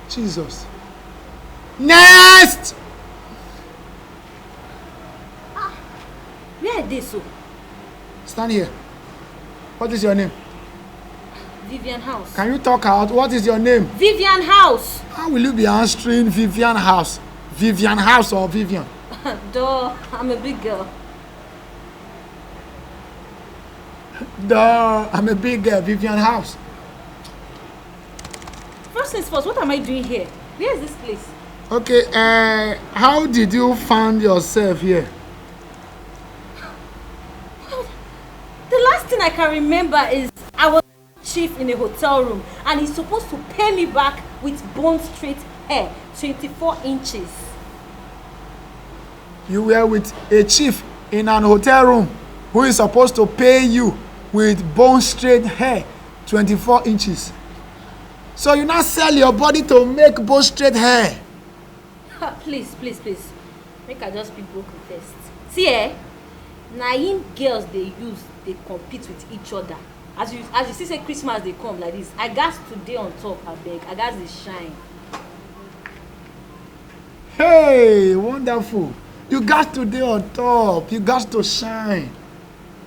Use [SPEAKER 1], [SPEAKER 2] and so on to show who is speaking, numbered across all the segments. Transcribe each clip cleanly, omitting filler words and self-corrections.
[SPEAKER 1] Jesus. Next!
[SPEAKER 2] Where are they so?
[SPEAKER 1] Stand here. What is your name?
[SPEAKER 2] Vivian House.
[SPEAKER 1] Can you talk out? What is your name?
[SPEAKER 2] Vivian House.
[SPEAKER 1] How will you be answering Vivian House? Vivian House or Vivian?
[SPEAKER 2] Duh, I'm a big girl.
[SPEAKER 1] Duh, I'm a big girl. Vivian House.
[SPEAKER 2] First things first, what am I doing here? Where is this place?
[SPEAKER 1] Okay, how did you find yourself here?
[SPEAKER 2] The last thing I can remember is I was chief in a hotel room and he's supposed to pay me back with bone straight hair, 24 inches.
[SPEAKER 1] You were with a chief in an hotel room who is supposed to pay you with bone straight hair, 24 inches. So you now sell your body to make bone straight hair.
[SPEAKER 2] Please. Make I just be broken first. See na him girls they compete with each other. As you see say Christmas they come like this. I got today on top, abeg. I got the shine.
[SPEAKER 1] Hey, wonderful. You got today on top. You got to shine.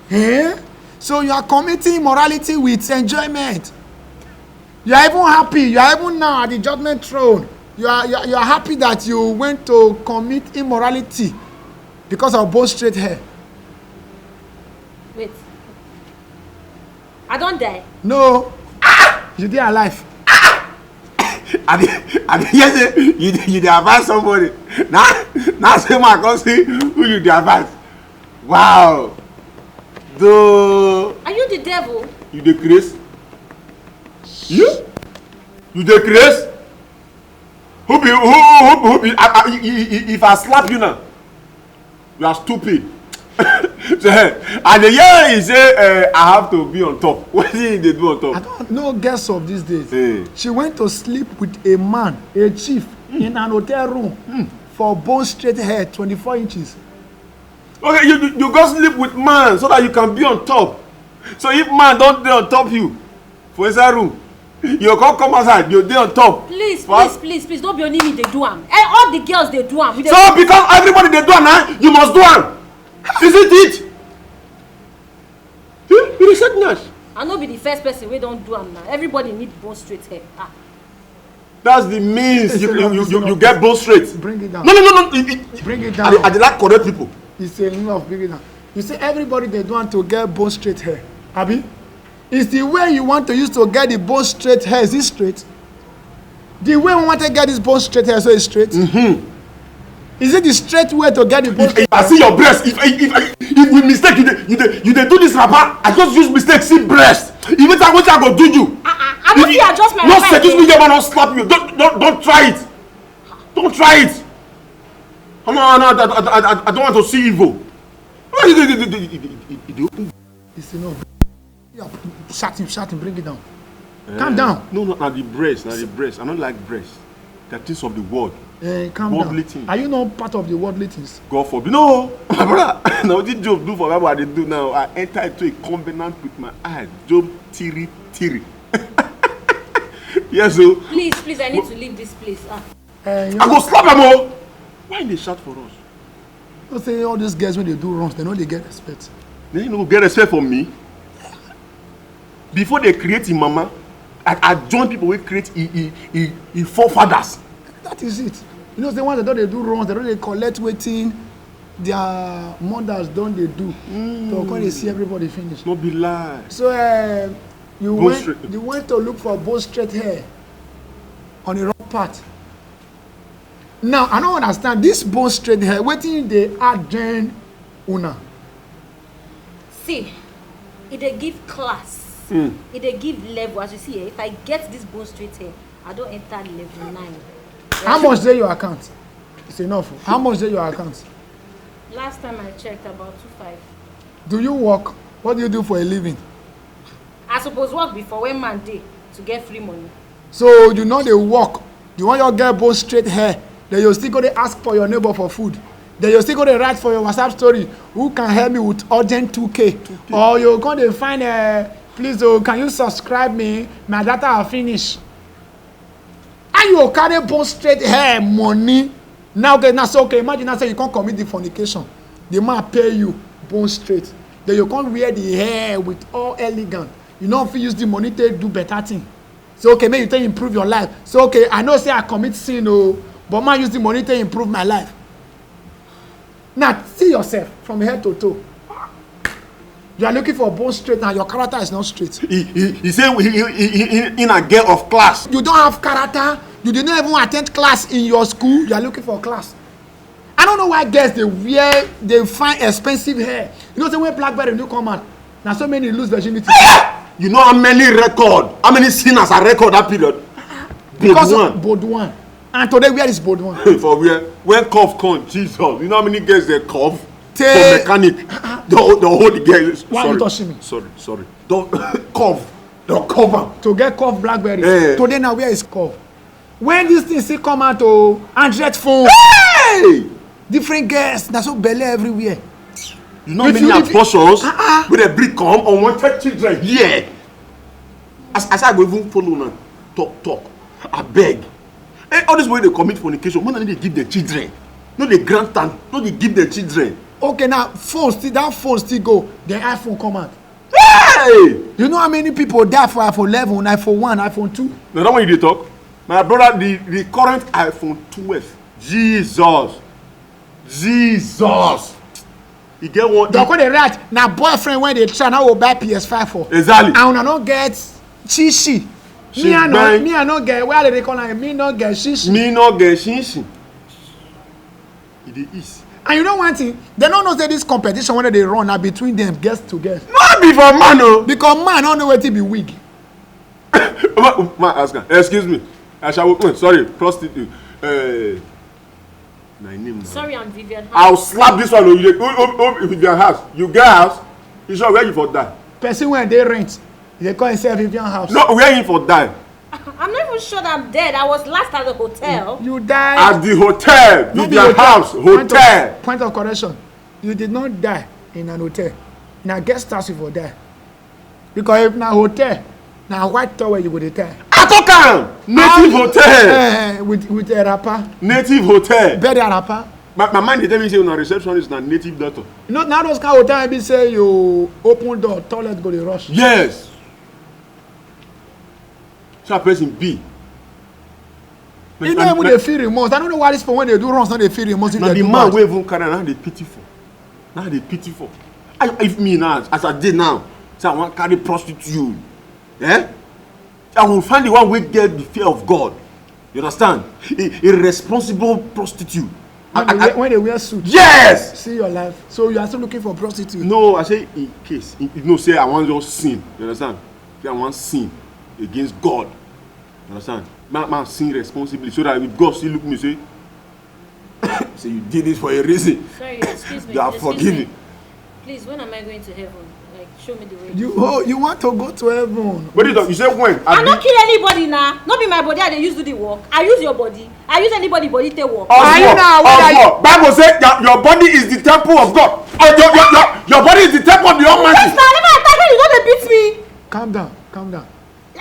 [SPEAKER 1] Eh? So you are committing immorality with enjoyment. You are even happy. You are even now at the judgment throne. You are happy that you went to commit immorality because of bone straight hair.
[SPEAKER 2] Wait. I don't die.
[SPEAKER 1] No. You dey alive.
[SPEAKER 3] I hear say you dey advise somebody. Now say my come see who you dey advise. Wow. Though.
[SPEAKER 2] Are you the devil?
[SPEAKER 3] You dey craze? You dey craze? Who be? If I slap you now, you are stupid. So, and the year he say I have to be on top. What did they do on top?
[SPEAKER 1] I don't know girls of these days.
[SPEAKER 3] Hey.
[SPEAKER 1] She went to sleep with a man, a chief, in an hotel room for bone straight hair, 24 inches.
[SPEAKER 3] Okay, you go sleep with man so that you can be on top. So if man don't dey on top you for inside room, you come outside, you dey on top.
[SPEAKER 2] Please, don't be only me they do am. All the girls they do am.
[SPEAKER 3] So because everybody they do am now, you must do am. Isn't it? You said Nash.
[SPEAKER 2] I no be the first person wey don do am now. Everybody need bone straight hair.
[SPEAKER 3] That's the means you get bone straight.
[SPEAKER 1] Bring it down.
[SPEAKER 3] No.
[SPEAKER 1] Bring it down.
[SPEAKER 3] I dey like correct people.
[SPEAKER 1] It's enough. Bring it down. You say everybody they do want to get bone straight hair. Abi? Is the way you want to use to get the bone straight hair, is it straight? The way we want to get this bone straight hair, so it's straight? Is it the straight way to get the bone straight hair?
[SPEAKER 3] I see your breast. If we mistake, you dey do this rapper. I just use mistake, see breast. Even time I go do you.
[SPEAKER 2] I don't fit adjust my
[SPEAKER 3] no seduce me, man, don't slap you. Don't try it. Don't try it. No, I don't want to see evil.
[SPEAKER 1] It's enough. Shout him, bring it down. Calm down.
[SPEAKER 3] No, na the breast. I don't like breast. The things of the world.
[SPEAKER 1] Calm
[SPEAKER 3] worldly
[SPEAKER 1] down.
[SPEAKER 3] things.
[SPEAKER 1] Are you not part of the worldly things?
[SPEAKER 3] God forbid. No, my brother. Now what Job do for what they do now? I enter into a covenant with my eyes. Job tiri. Yes, so.
[SPEAKER 2] Please, I need to leave this place.
[SPEAKER 3] I go slap them all. Why they shout for us?
[SPEAKER 1] Don't say all these guys when they do wrongs, they know they get respect.
[SPEAKER 3] They no get respect from me. Before they create in mama, I join people who create in forefathers.
[SPEAKER 1] That is it. You know, the ones that don't do wrongs, they don't collect waiting. Their mothers don't they do. So when they see everybody finish.
[SPEAKER 3] No be lie.
[SPEAKER 1] So you went to look for bone straight hair on the wrong path. Now I don't understand this bone straight hair. Waiting they add then una.
[SPEAKER 2] See, it dey give class. It dey give level. As you see, if I get this bone straight hair, I don't enter level 9.
[SPEAKER 1] How much dey your account? It's enough. How much dey your account?
[SPEAKER 2] Last time I checked, about 2.5.
[SPEAKER 1] Do you work? What do you do for a living?
[SPEAKER 2] I suppose work before when man dey to get free money.
[SPEAKER 1] So you know they work. You want your girl bone straight hair. Then you still go to ask for your neighbor for food. Then you still go to write for your WhatsApp story. Who can help me with urgent 2K? Or you're going to find please, can you subscribe me? My data are finished. How you carry bone straight hair money? Now okay, now so okay, imagine now say you can't commit the fornication. The man pay you bone straight. Then you can't wear the hair with all elegant. You know if you use the money to do better thing. So okay, maybe you take improve your life. So okay, I know say I commit sin, but man use the money to improve my life. Now see yourself from head to toe. You are looking for bone straight and your character is not straight.
[SPEAKER 3] He said he in a girl of class.
[SPEAKER 1] You don't have character. You did not even attend class in your school. You are looking for class. I don't know why girls they find expensive hair. You know, say when BlackBerry new come out, now so many lose virginity.
[SPEAKER 3] You know how many sinners are record that period?
[SPEAKER 1] Because of Baudouin. And today where is Baudouin?
[SPEAKER 3] For where? When cough come, Jesus. You know how many girls they cough? For mechanic. The whole girls.
[SPEAKER 1] Why are you touching me?
[SPEAKER 3] Sorry. Don't cough. Don't cover.
[SPEAKER 1] To get cough BlackBerry. Today now where is cough? When this thing still come out to Android phone.
[SPEAKER 3] Hey!
[SPEAKER 1] Different girls. That's so belly everywhere.
[SPEAKER 3] You know how many abortions with a brick come unwanted children here. As I go even follow now, talk. I beg. Hey, all this way they commit fornication, when they give their children, no they grant them, no they give their children.
[SPEAKER 1] Okay, now that phone still go, the iPhone come out.
[SPEAKER 3] Hey!
[SPEAKER 1] You know how many people die for iPhone 11, iPhone 1, iPhone 2?
[SPEAKER 3] Now that one you dey talk. My brother, the current iPhone 12. Jesus. You get one.
[SPEAKER 1] Don't go the right. Now boyfriend when they try now will buy PS5 for.
[SPEAKER 3] Exactly.
[SPEAKER 1] And I don't get shishi. Me I not get where they call it. Me not get shishi.
[SPEAKER 3] Me not get shishi. It is.
[SPEAKER 1] And you know one thing, they don't know that this competition when they run now between them girls to girls.
[SPEAKER 3] Not be for man o.
[SPEAKER 1] Because man don't know where to be weak.
[SPEAKER 3] Man ask her, excuse me. I shall sorry, prostitute. My name.
[SPEAKER 2] Sorry, I'm Vivian.
[SPEAKER 3] I'll slap this one with your house. You get house? You sure where you for die?
[SPEAKER 1] Person when they rent, they call himself Vivian house.
[SPEAKER 3] No, where you for die?
[SPEAKER 2] I'm not even sure that I'm dead. I was last at the hotel.
[SPEAKER 1] You died
[SPEAKER 3] at the hotel. Vivian house, hotel.
[SPEAKER 1] Point of correction. You did not die in an hotel. In a guest house you will die. Because if na hotel, na white towel you go dey tie.
[SPEAKER 3] Atokan! Native hotel.
[SPEAKER 1] With a rapper.
[SPEAKER 3] Native hotel.
[SPEAKER 1] Bury a rapper.
[SPEAKER 3] My mind dey tell me say una receptionist na native doctor.
[SPEAKER 1] You know now those kind of hotel be say you open door, toilet go dey rush.
[SPEAKER 3] Yes. So a person B.
[SPEAKER 1] You know even they feel remorse. I don't know why this people when they do wrongs, now they feel remorse.
[SPEAKER 3] Now the man wey even carry now they pity for. Now they pity for. If me now, as I did now, say I want carry prostitute. I will find the one wey get the fear of God. You understand? A responsible prostitute.
[SPEAKER 1] When they wear suit.
[SPEAKER 3] Yes.
[SPEAKER 1] See your life. So you are still looking for prostitute.
[SPEAKER 3] No, I say in case. You know, say I want just sin. You understand? Say I want sin against God. You understand? Man sin responsibly so that if God still look me say, say you did it for a reason.
[SPEAKER 2] Sorry, excuse me.
[SPEAKER 3] You are forgiven.
[SPEAKER 2] Please, when am I going to heaven? Like, show me the way.
[SPEAKER 1] You want to go to heaven?
[SPEAKER 3] What did you say when?
[SPEAKER 2] I not kill anybody now. Not be my body. I dey use do the work. I use your body. I use anybody body to work.
[SPEAKER 3] Bible say your body is the temple of God. Your body is the temple of the Almighty.
[SPEAKER 2] Yes, now never attack hell. You don't beat me.
[SPEAKER 1] Calm down.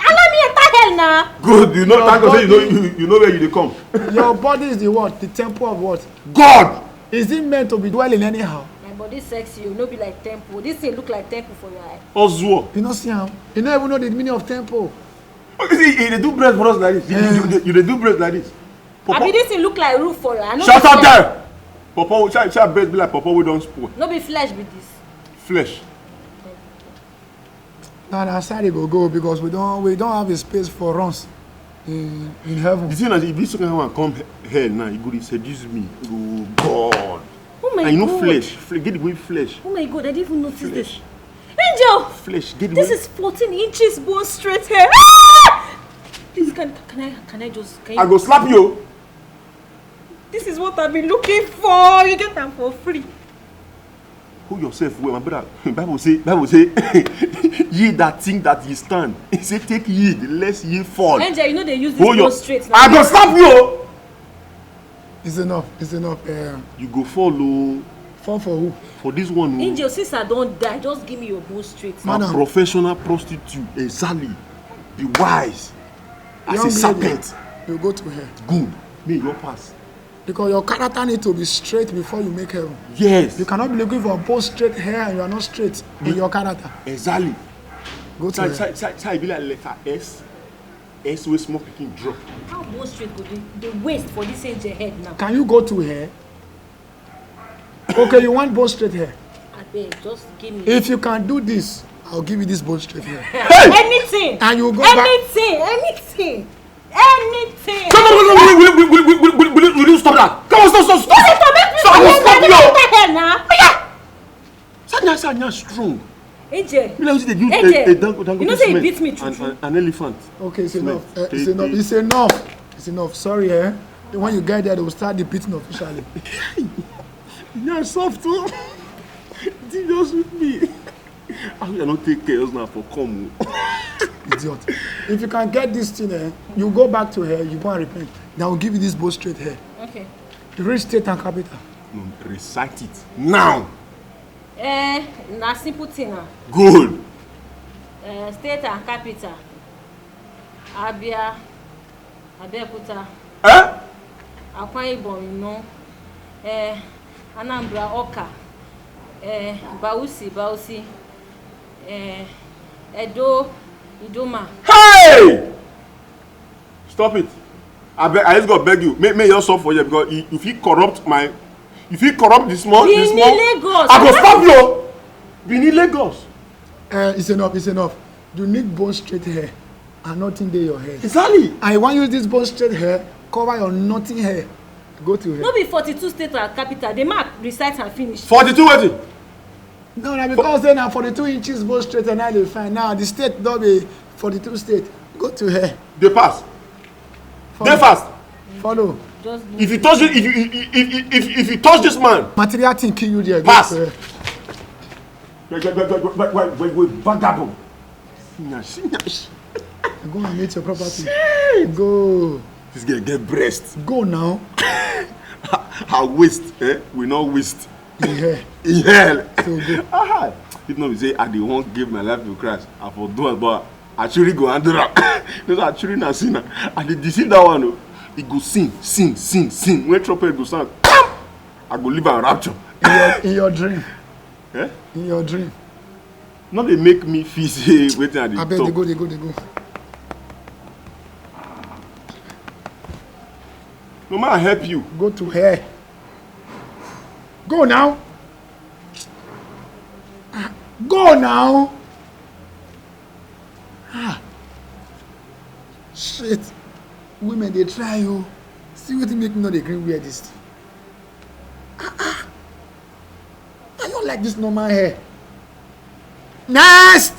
[SPEAKER 2] Allow me enter hell now.
[SPEAKER 3] Good, you know. Thank God, say you know where you dey come.
[SPEAKER 1] Your body is the what? The temple of what?
[SPEAKER 3] God.
[SPEAKER 1] Is it meant to be dwelling anyhow?
[SPEAKER 2] My body sexy. You know, be like temple. This thing look like temple for your eye.
[SPEAKER 3] Ozuo.
[SPEAKER 1] You know, see him. You don't even know the meaning of temple.
[SPEAKER 3] You see, they do bread for us like this. You do bread like this.
[SPEAKER 2] I mean, this thing look like roof for you. I know.
[SPEAKER 3] Shut up there. Papa, shall bread be like Papa we don't spoil.
[SPEAKER 2] No be flesh be this.
[SPEAKER 3] Flesh.
[SPEAKER 1] Now that's how they go because we don't have a space for runs in heaven.
[SPEAKER 3] The thing is, if this one come here now, you go seduce me. Oh God.
[SPEAKER 2] Oh my God.
[SPEAKER 3] And you know flesh. Get away flesh.
[SPEAKER 2] Oh my God, I didn't even notice this. Angel!
[SPEAKER 3] Flesh, get away.
[SPEAKER 2] This is 14 inches bone straight hair. Ah! Please, can I just... Can you...
[SPEAKER 3] I go slap you.
[SPEAKER 2] This is what I've been looking for. You get them for free.
[SPEAKER 3] Hold yourself well, my brother. Bible say, ye that think that ye stand. He say, take heed, lest ye fall.
[SPEAKER 2] Angel, you know they use this bone straight.
[SPEAKER 3] I go slap you.
[SPEAKER 1] It's enough.
[SPEAKER 3] You go follow.
[SPEAKER 1] Fall for who?
[SPEAKER 3] For this one.
[SPEAKER 2] Angel, since I don't die, just give me your bone straight.
[SPEAKER 3] A professional prostitute, exactly. Be wise. As a serpent.
[SPEAKER 1] You go to hell.
[SPEAKER 3] Good. May you pass.
[SPEAKER 1] Because your character need to be straight before you make heaven.
[SPEAKER 3] Yes.
[SPEAKER 1] You cannot be looking for both straight hair and you are not straight in your character.
[SPEAKER 3] Exactly.
[SPEAKER 1] Go to hell.
[SPEAKER 3] Say be like letter S. S wey small pikin drop.
[SPEAKER 2] How go straight go the waste for this angel head now?
[SPEAKER 1] Can you go to hair? Okay, you want both straight hair.
[SPEAKER 2] Abeg, just give me.
[SPEAKER 1] If you can do this, I'll give you this both straight hair.
[SPEAKER 3] Hey!
[SPEAKER 2] Anything.
[SPEAKER 1] And you go back.
[SPEAKER 2] Anything.
[SPEAKER 3] Will you stop that? Come on, stop! Stop! I will stop you. Sanya strong.
[SPEAKER 2] AJ.
[SPEAKER 3] You know they use
[SPEAKER 2] AJ.
[SPEAKER 3] a dango
[SPEAKER 2] You know say you beat me true.
[SPEAKER 3] an elephant.
[SPEAKER 1] Okay, it's enough.
[SPEAKER 3] Cement.
[SPEAKER 1] It's enough. It's enough. It's enough. Sorry, eh? When you get there, they will start the beating officially.
[SPEAKER 3] You're soft too. Did just with me. I will not take care now for come.
[SPEAKER 1] Idiot. If you can get this thing, eh, you go back to her, you go and repent. Then I will give you this both straight hair.
[SPEAKER 2] Okay.
[SPEAKER 1] Read state and capital.
[SPEAKER 3] No, recite it now.
[SPEAKER 2] Na simple thing na.
[SPEAKER 3] Good.
[SPEAKER 2] State and capital. Abia, Abeokuta, Akwa Ibom, Ino, Anambra, Oka, Bausi, Edo, Idoma.
[SPEAKER 3] Hey! Stop it. I just got beg you. May you stop for you because if you corrupt my, if you corrupt this small,
[SPEAKER 2] Lagos.
[SPEAKER 3] I go stop you. Benin Lagos.
[SPEAKER 1] It's enough. It's enough. You need both straight hair and nothing there your hair.
[SPEAKER 3] Exactly.
[SPEAKER 1] I want you use this both straight hair, cover your nothing hair. Go to hair.
[SPEAKER 2] No be 42 state and capital. The mark recite and finish.
[SPEAKER 3] 42 wedding.
[SPEAKER 1] No, na because then na 42 inches both straight and now they fine. Now the state don be 42 state. Go to hair.
[SPEAKER 3] They pass.
[SPEAKER 1] Follow.
[SPEAKER 3] They fast.
[SPEAKER 1] Follow.
[SPEAKER 2] Just
[SPEAKER 3] If you touch it, if you touch this man,
[SPEAKER 1] Material thing kill you there.
[SPEAKER 3] Pass.
[SPEAKER 1] Go to hair.
[SPEAKER 3] wait, vagabond.
[SPEAKER 1] Go and meet your property. Go.
[SPEAKER 3] This guy get breast.
[SPEAKER 1] Go now.
[SPEAKER 3] Her waist, we not waste.
[SPEAKER 1] In hair.
[SPEAKER 3] In hell.
[SPEAKER 1] So go.
[SPEAKER 3] Aha. If not, we say I dey wan give my life to Christ. I for do it, but I actually go handle am. Because I actually na sinner. I dey deceive that one. Oh. He go sing. When trumpet go sound, I go live and rapture.
[SPEAKER 1] In your dream.
[SPEAKER 3] Eh?
[SPEAKER 1] In your dream.
[SPEAKER 3] No, they make me feel say waiting at the
[SPEAKER 1] I
[SPEAKER 3] top.
[SPEAKER 1] bet they go.
[SPEAKER 3] No man, I help you.
[SPEAKER 1] Go to hair. Go now. Go now. Shit. Women they try you. See what make me know they green wear this. I don't like this normal hair. Next.